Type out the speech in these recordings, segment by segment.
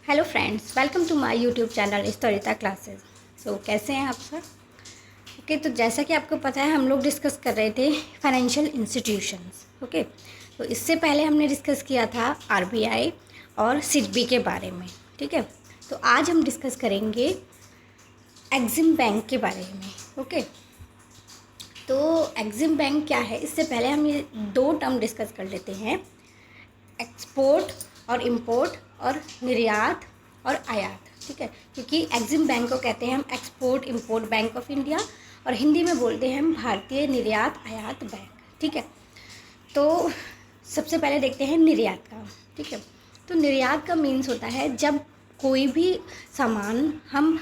Hello friends, welcome to my YouTube channel Starita classes. कैसे हैं आप सब? ओके, तो जैसा कि आपको पता है हम लोग डिस्कस कर रहे थे फाइनेंशियल इंस्टीट्यूशंस। ओके, तो इससे पहले हमने डिस्कस किया था आरबीआई और सिडबी के बारे में। ठीक है, तो आज हम डिस्कस करेंगे एग्जिम बैंक के बारे में। ओके, तो एग्जिम बैंक क्या है, इससे पहले हम ये दो टर्म डिस्कस कर लेते हैं, एक्सपोर्ट और इंपोर्ट और निर्यात और आयात। ठीक है, क्योंकि एग्जिम बैंक को कहते हैं हम export import bank of India और हिंदी में बोलते हैं हम भारतीय निर्यात आयात बैंक। ठीक है, तो सबसे पहले देखते हैं निर्यात का। ठीक है, तो निर्यात का मीन्स होता है जब कोई भी सामान हम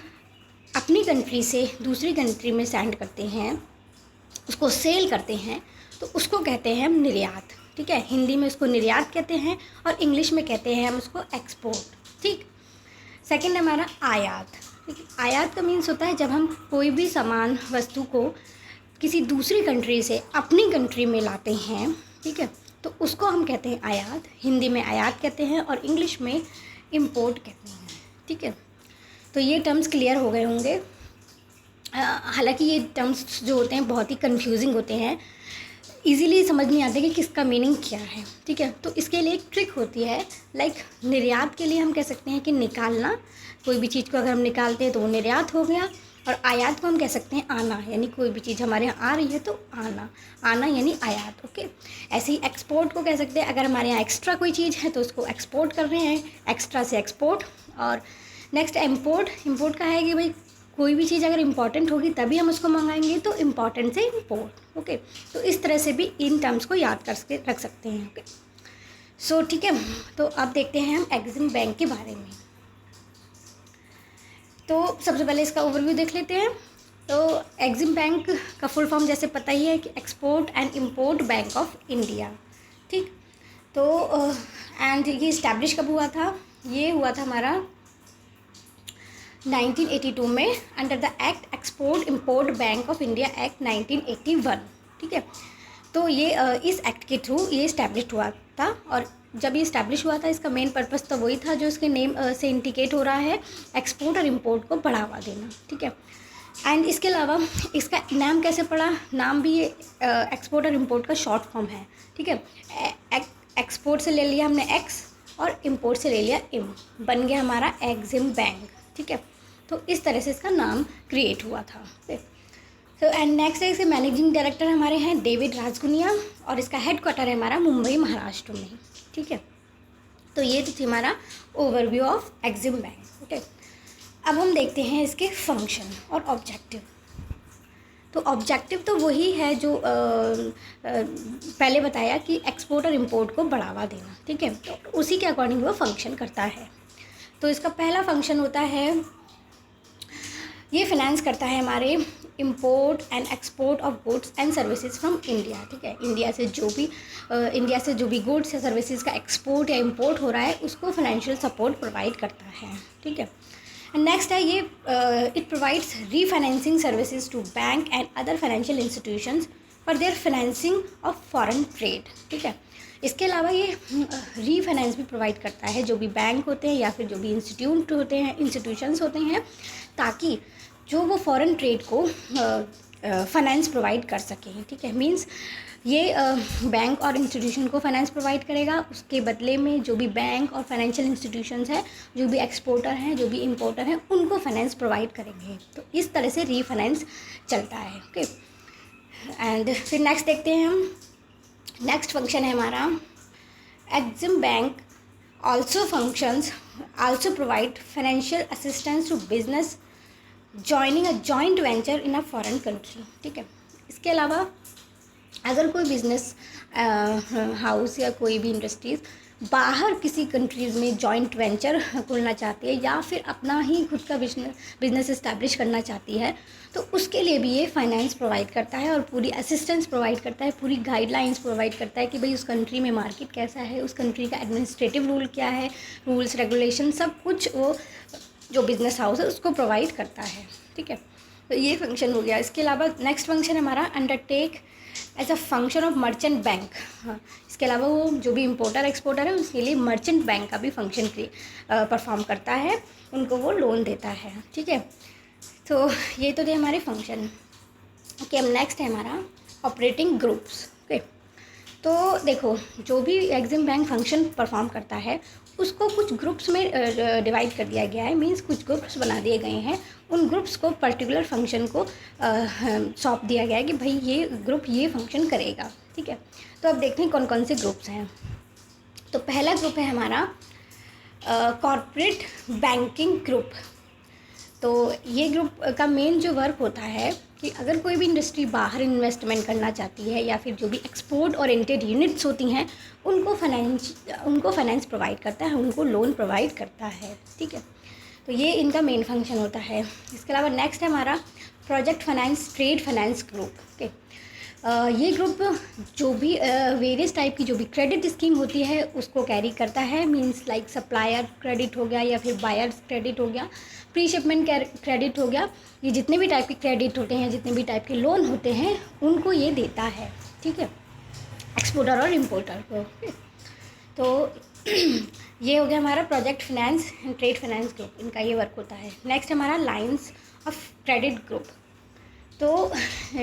अपनी कंट्री से दूसरी कंट्री में सेंड करते हैं, उसको सेल करते हैं, तो उसको कहते हैं हम निर्यात। ठीक है, हिंदी में उसको निर्यात कहते हैं और इंग्लिश में कहते हैं हम उसको एक्सपोर्ट। ठीक, सेकंड हमारा आयात। ठीक है, आयात का मीन्स होता है जब हम कोई भी सामान वस्तु को किसी दूसरी कंट्री से अपनी कंट्री में लाते हैं। ठीक है, तो उसको हम कहते हैं आयात, हिंदी में आयात कहते हैं और इंग्लिश में इम्पोर्ट कहते हैं। ठीक है, तो ये टर्म्स क्लियर हो गए होंगे। हालांकि ये टर्म्स जो होते हैं बहुत ही कंफ्यूजिंग होते हैं, इजीली समझ नहीं आते कि किसका मीनिंग क्या है। ठीक है, तो इसके लिए एक ट्रिक होती है। लाइक निर्यात के लिए हम कह सकते हैं कि निकालना, कोई भी चीज़ को अगर हम निकालते हैं तो वो निर्यात हो गया। और आयात को हम कह सकते हैं आना, यानी कोई भी चीज़ हमारे यहाँ आ रही है तो आना, आना यानी आयात। ओके, ऐसे ही एक्सपोर्ट को कह सकते हैं, अगर हमारे यहाँ एक्स्ट्रा कोई चीज़ है तो उसको एक्सपोर्ट कर रहे हैं, एक्स्ट्रा से एक्सपोर्ट। और नेक्स्ट इम्पोर्ट, इम्पोर्ट का है कि भाई कोई भी चीज़ अगर इम्पॉर्टेंट होगी तभी हम उसको मंगाएंगे, तो इम्पॉर्टेंट से इम्पोर्ट। ओके, तो इस तरह से भी इन टर्म्स को याद करके रख सकते हैं। ओके, सो ठीक है, तो अब देखते हैं हम एग्जिम बैंक के बारे में। तो सबसे पहले इसका ओवरव्यू देख लेते हैं। तो एग्जिम बैंक का फुल फॉर्म जैसे पता ही है कि export and import bank of India. ठीक, तो एंड ये इस्टेब्लिश कब हुआ था? ये हुआ था हमारा 1982 में under the act export import bank of India act 1981। ठीक है, तो ये इस एक्ट के थ्रू ये इस्टेब्लिश हुआ था। और जब ये इस्टेब्लिश हुआ था इसका मेन पर्पस तो वही था जो इसके नेम से इंडिकेट हो रहा है, एक्सपोर्ट और इंपोर्ट को बढ़ावा देना। ठीक है, एंड इसके अलावा इसका नाम कैसे पड़ा? नाम भी ये एक्सपोर्ट और इंपोर्ट का शॉर्ट फॉर्म है। ठीक है, एक्सपोर्ट से ले लिया हमने एक्स और इंपोर्ट से ले लिया इम, बन गया हमारा एग्जिम बैंक। ठीक है, तो इस तरह से इसका नाम क्रिएट हुआ था। तो एंड नेक्स्ट है, इसके मैनेजिंग डायरेक्टर हमारे हैं डेविड राजगुनिया और इसका हेडक्वार्टर है हमारा मुंबई महाराष्ट्र में। ठीक है, तो ये तो थी हमारा overview of EXIM bank. Okay, अब हम देखते हैं इसके फंक्शन और ऑब्जेक्टिव। तो ऑब्जेक्टिव तो वही है जो पहले बताया कि एक्सपोर्ट और इम्पोर्ट को बढ़ावा देना। ठीक है, तो उसी के अकॉर्डिंग वो फंक्शन करता है। तो इसका पहला फंक्शन होता है, ये फाइनेंस करता है हमारे import and export of goods and services from India. ठीक है, इंडिया से जो भी गुड्स या सर्विसेज का एक्सपोर्ट या इंपोर्ट हो रहा है उसको फाइनेंशियल सपोर्ट प्रोवाइड करता है। ठीक है, एंड नेक्स्ट है ये it provides refinancing services to bank and other financial institutions for their financing of foreign trade. ठीक है, इसके अलावा ये रीफाइनेंस भी प्रोवाइड करता है जो भी बैंक होते हैं या फिर जो भी इंस्टीट्यूशंस होते हैं, ताकि जो वो फॉरेन ट्रेड को फाइनेंस प्रोवाइड कर सकें। ठीक है, मींस ये बैंक और इंस्टीट्यूशन को फाइनेंस प्रोवाइड करेगा, उसके बदले में जो भी बैंक और फाइनेंशियल इंस्टीट्यूशंस हैं, जो भी एक्सपोर्टर हैं, जो भी इंपोर्टर हैं, उनको फाइनेंस प्रोवाइड करेंगे। तो इस तरह से रीफाइनेंस चलता है। ओके, एंड फिर नेक्स्ट देखते हैं हम। नेक्स्ट फंक्शन है हमारा, EXIM bank also provide financial assistance to business joining a joint venture in a foreign country। ठीक है, इसके अलावा अगर कोई बिजनेस हाउस या कोई भी इंडस्ट्रीज़ बाहर किसी कंट्रीज़ में जॉइंट वेंचर खोलना चाहती है या फिर अपना ही खुद का बिजनेस इस्टेब्लिश करना चाहती है, तो उसके लिए भी ये फाइनेंस प्रोवाइड करता है और पूरी असिस्टेंस प्रोवाइड करता है, पूरी गाइडलाइंस प्रोवाइड करता है कि भाई उस कंट्री में मार्केट कैसा है, उस कंट्री का एडमिनिस्ट्रेटिव रूल क्या है, रूल्स रेगुलेशन सब कुछ वो जो बिज़नेस हाउस है उसको प्रोवाइड करता है। ठीक है, तो ये फंक्शन हो गया। इसके अलावा नेक्स्ट फंक्शन हमारा undertake as a function of merchant bank. इसके अलावा वो जो भी इम्पोर्टर एक्सपोर्टर है उसके लिए मर्चेंट बैंक का भी फंक्शन परफॉर्म करता है, उनको वो लोन देता है। ठीक है, तो ये तो थे हमारे फंक्शन। ओके, अब नेक्स्ट है हमारा ऑपरेटिंग ग्रुप्स। ओके, तो देखो जो भी एग्जिम बैंक फंक्शन परफॉर्म करता है उसको कुछ ग्रुप्स में डिवाइड कर दिया गया है, मींस कुछ ग्रुप्स बना दिए गए हैं। उन ग्रुप्स को पर्टिकुलर फंक्शन को सौंप दिया गया है कि भाई ये ग्रुप ये फंक्शन करेगा। ठीक है, तो अब देखते हैं कौन कौन से ग्रुप्स हैं। तो पहला ग्रुप है हमारा कॉर्पोरेट बैंकिंग ग्रुप। तो ये ग्रुप का मेन जो वर्क होता है कि अगर कोई भी इंडस्ट्री बाहर इन्वेस्टमेंट करना चाहती है या फिर जो भी एक्सपोर्ट ओरिएंटेड यूनिट्स होती हैं उनको फाइनेंस प्रोवाइड करता है, उनको लोन प्रोवाइड करता है। ठीक है, तो ये इनका मेन फंक्शन होता है। इसके अलावा नेक्स्ट है हमारा project finance trade finance group. Okay, ये ग्रुप जो भी वेरियस टाइप की जो भी क्रेडिट स्कीम होती है उसको कैरी करता है, मींस लाइक सप्लायर क्रेडिट हो गया या फिर बायर्स क्रेडिट हो गया, प्री शिपमेंट क्रेडिट हो गया। ये जितने भी टाइप के क्रेडिट होते हैं, जितने भी टाइप के लोन होते हैं उनको ये देता है। ठीक है, एक्सपोर्टर और इम्पोर्टर को। तो ये हो गया हमारा project finance and trade finance group, इनका ये वर्क होता है। नेक्स्ट हमारा लाइंस ऑफ क्रेडिट ग्रुप। तो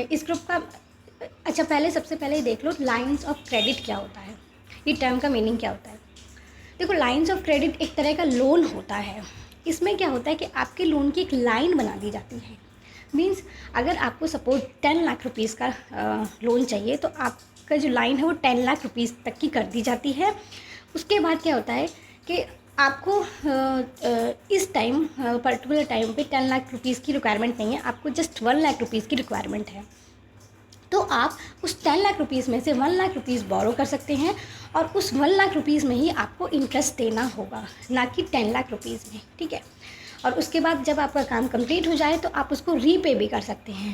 इस ग्रुप का अच्छा सबसे पहले देख लो लाइंस ऑफ क्रेडिट क्या होता है, ये टर्म का मीनिंग क्या होता है। देखो लाइंस ऑफ क्रेडिट एक तरह का लोन होता है। इसमें क्या होता है कि आपके लोन की एक लाइन बना दी जाती है, मींस अगर आपको सपोज 10 लाख रुपीज़ का लोन चाहिए तो आपका जो लाइन है वो 10 लाख रुपीज़ तक की कर दी जाती है। उसके बाद क्या होता है कि आपको इस टाइम पर्टिकुलर टाइम पे 10 लाख रुपीज़ की रिक्वायरमेंट नहीं है, आपको जस्ट 1 लाख रुपीज़ की रिक्वायरमेंट है। तो आप उस 10 लाख रुपीज़ में से 1 लाख रुपीज़ बोरो कर सकते हैं और उस 1 लाख रुपीज़ में ही आपको इंटरेस्ट देना होगा, ना कि 10 लाख रुपीज़ में। ठीक है, और उसके बाद जब आपका काम कंप्लीट हो जाए तो आप उसको रीपे भी कर सकते हैं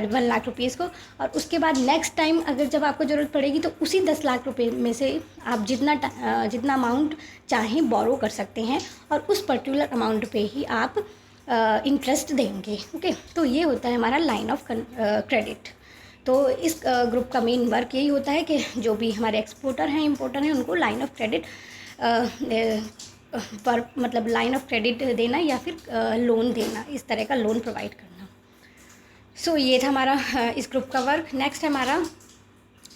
1 लाख रुपीज़ को। और उसके बाद नेक्स्ट टाइम अगर जब आपको ज़रूरत पड़ेगी तो उसी 10 लाख रुपये में से आप जितना अमाउंट चाहें बोरो कर सकते हैं और उस पर्टिकुलर अमाउंट पे ही आप इंटरेस्ट देंगे। ओके, तो ये होता है हमारा लाइन ऑफ क्रेडिट। तो इस ग्रुप का मेन वर्क यही होता है कि जो भी हमारे एक्सपोर्टर हैं इम्पोर्टर हैं उनको लाइन ऑफ क्रेडिट पर मतलब लाइन ऑफ क्रेडिट देना या फिर लोन देना, इस तरह का लोन प्रोवाइड करना। सो ये था हमारा इस ग्रुप का वर्क। नेक्स्ट है हमारा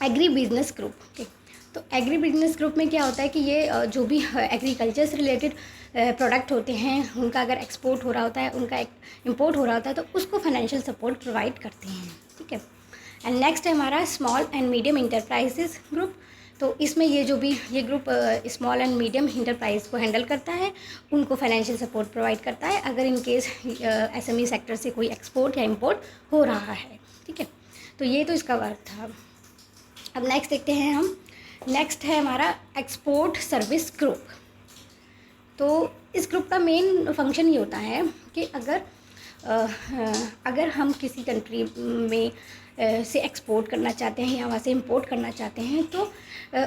एग्री बिजनेस ग्रुप। ओके, तो एग्री बिजनेस ग्रुप में क्या होता है कि ये जो भी एग्रीकल्चर से रिलेटेड प्रोडक्ट होते हैं उनका अगर एक्सपोर्ट हो रहा होता है, उनका इम्पोर्ट हो रहा होता है तो उसको फाइनेंशियल सपोर्ट प्रोवाइड करते हैं। ठीक है, एंड नेक्स्ट है हमारा small and medium enterprises group. तो इसमें ये group small and medium enterprise को हैंडल करता है, उनको फाइनेंशियल सपोर्ट प्रोवाइड करता है अगर इन केस एसएमई सेक्टर से कोई एक्सपोर्ट या इंपोर्ट हो रहा है। ठीक है, तो ये तो इसका वर्क था। अब नेक्स्ट देखते हैं हम। नेक्स्ट है हमारा एक्सपोर्ट सर्विस ग्रुप। तो इस ग्रुप का मेन फंक्शन ये होता है कि अगर हम किसी कंट्री में से एक्सपोर्ट करना चाहते हैं या वहाँ से इंपोर्ट करना चाहते हैं तो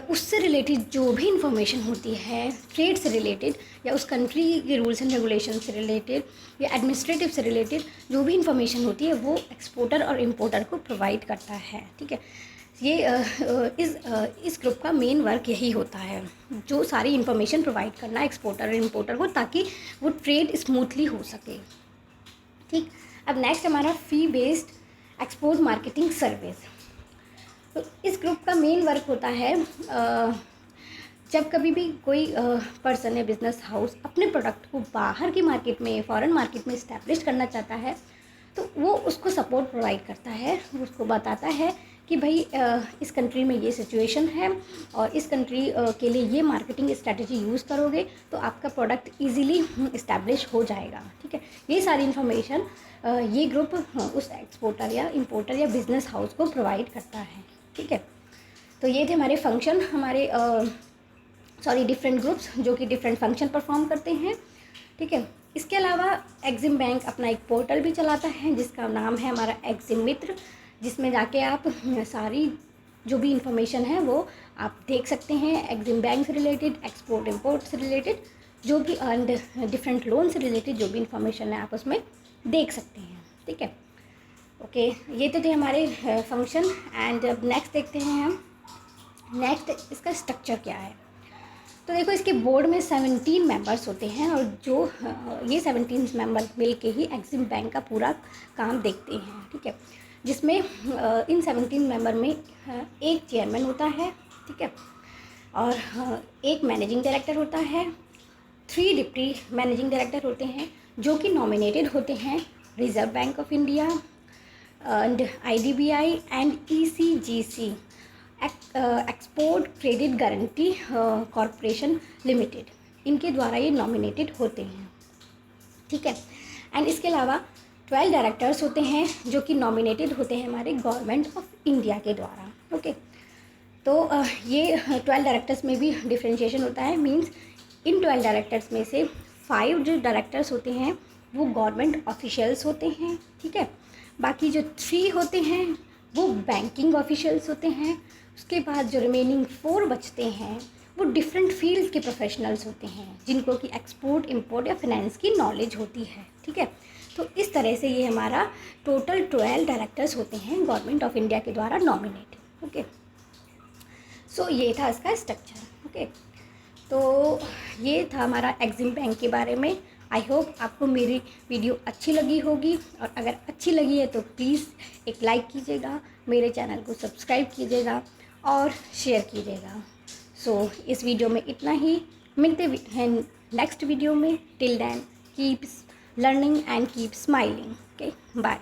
उससे रिलेटेड जो भी इंफॉर्मेशन होती है ट्रेड से रिलेटेड या उस कंट्री के रूल्स एंड रेगुलेशन से रिलेटेड या एडमिनिस्ट्रेटिव से रिलेटेड जो भी इंफॉर्मेशन होती है वो एक्सपोर्टर और इंपोर्टर को प्रोवाइड करता है। ठीक है, ये इस ग्रुप का मेन वर्क यही होता है, जो सारी इंफॉर्मेशन प्रोवाइड करना एक्सपोर्टर और इंपोर्टर को, ताकि वो ट्रेड स्मूथली हो सके। ठीक, अब नेक्स्ट हमारा फी बेस्ड एक्सपोर्ट मार्केटिंग सर्विस। तो इस ग्रुप का मेन वर्क होता है जब कभी भी कोई पर्सन या बिजनेस हाउस अपने प्रोडक्ट को बाहर की मार्केट में, फॉरेन मार्केट में इस्टेब्लिश करना चाहता है तो वो उसको सपोर्ट प्रोवाइड करता है, उसको बताता है कि भाई इस कंट्री में ये सिचुएशन है और इस कंट्री के लिए ये मार्केटिंग स्ट्रैटेजी यूज़ करोगे तो आपका प्रोडक्ट इजीली इस्टेब्लिश हो जाएगा। ठीक है, ये सारी इन्फॉर्मेशन ये ग्रुप उस एक्सपोर्टर या इंपोर्टर या बिजनेस हाउस को प्रोवाइड करता है। ठीक है, तो ये थे हमारे फंक्शन, हमारे डिफरेंट ग्रुप्स जो कि डिफरेंट फंक्शन परफॉर्म करते हैं। ठीक है, इसके अलावा एग्जिम बैंक अपना एक पोर्टल भी चलाता है जिसका नाम है हमारा एग्जिम मित्र, जिसमें जाके आप सारी जो भी इंफॉर्मेशन है वो आप देख सकते हैं। एग्जिम बैंक से रिलेटेड, एक्सपोर्ट इंपोर्ट से रिलेटेड जो भी डिफरेंट लोन से रिलेटेड जो भी इंफॉर्मेशन है आप उसमें देख सकते हैं। ठीक है, ओके, ये तो थे हमारे फंक्शन। एंड अब नेक्स्ट देखते हैं हम, नेक्स्ट इसका स्ट्रक्चर क्या है। तो देखो, इसके बोर्ड में 17 मेंबर्स होते हैं, और जो ये 17 मेंबर मिल के ही एक्सिम बैंक का पूरा काम देखते हैं, ठीक है। जिसमें इन 17 मेंबर में एक चेयरमैन होता है, ठीक है, और एक मैनेजिंग डायरेक्टर होता है, 3 डिप्टी मैनेजिंग डायरेक्टर होते हैं जो कि नॉमिनेटेड होते हैं reserve bank of India and IDBI and ECGC, export credit guarantee corporation limited, इनके द्वारा ये नॉमिनेटेड होते हैं, ठीक है। एंड इसके अलावा 12 डायरेक्टर्स होते हैं जो कि नॉमिनेटेड होते हैं हमारे गवर्नमेंट ऑफ इंडिया के द्वारा, ओके। तो ये 12 डायरेक्टर्स में भी डिफ्रेंशिएशन होता है, मींस इन 12 डायरेक्टर्स में से 5 जो डायरेक्टर्स होते हैं वो गवर्नमेंट ऑफिशियल्स होते हैं, ठीक है। बाकी जो 3 होते हैं वो बैंकिंग ऑफिशियल्स होते हैं। उसके बाद जो रिमेनिंग 4 बचते हैं वो डिफरेंट फील्ड के प्रोफेशनल्स होते हैं जिनको कि एक्सपोर्ट, इंपोर्ट या फाइनेंस की नॉलेज होती है, ठीक है। तो इस तरह से ये हमारा टोटल 12 डायरेक्टर्स होते हैं गवर्नमेंट ऑफ इंडिया के द्वारा नॉमिनेटेड, ओके। सो ये था इसका स्ट्रक्चर, ओके। तो ये था हमारा एक्सिम बैंक के बारे में। आई होप आपको मेरी वीडियो अच्छी लगी होगी, और अगर अच्छी लगी है तो प्लीज़ एक लाइक कीजिएगा, मेरे चैनल को सब्सक्राइब कीजिएगा और शेयर कीजिएगा। सो इस वीडियो में इतना ही, मिलते हैं नेक्स्ट वीडियो में। Till then keep learning and keep smiling, okay, bye.